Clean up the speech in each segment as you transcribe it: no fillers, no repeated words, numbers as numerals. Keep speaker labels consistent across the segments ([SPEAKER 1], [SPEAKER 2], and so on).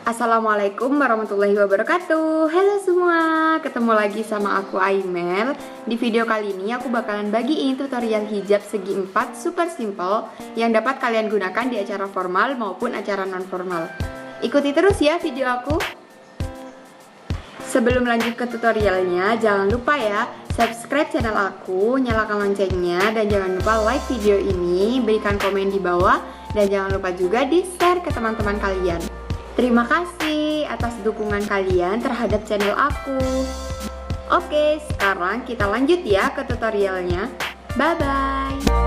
[SPEAKER 1] Assalamualaikum warahmatullahi wabarakatuh. Halo semua, ketemu lagi sama aku Aimel. Di video kali ini aku bakalan bagiin tutorial hijab segi empat super simple yang dapat kalian gunakan di acara formal maupun acara non formal. Ikuti terus ya video aku. Sebelum lanjut ke tutorialnya, jangan lupa ya subscribe channel aku, nyalakan loncengnya, dan jangan lupa like video ini, berikan komen di bawah, dan jangan lupa juga di share ke teman-teman kalian. Terima kasih atas dukungan kalian terhadap channel aku. Oke, sekarang kita lanjut ya ke tutorialnya. Bye-bye.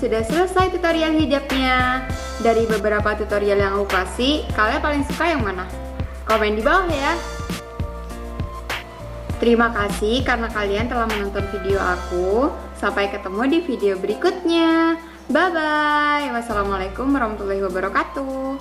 [SPEAKER 1] sudah selesai tutorial hijabnya. Dari beberapa tutorial yang aku kasih, kalian paling suka yang mana? Komen di bawah ya. Terima kasih karena kalian telah menonton video aku. Sampai ketemu di video berikutnya. Bye bye. Wassalamualaikum warahmatullahi wabarakatuh.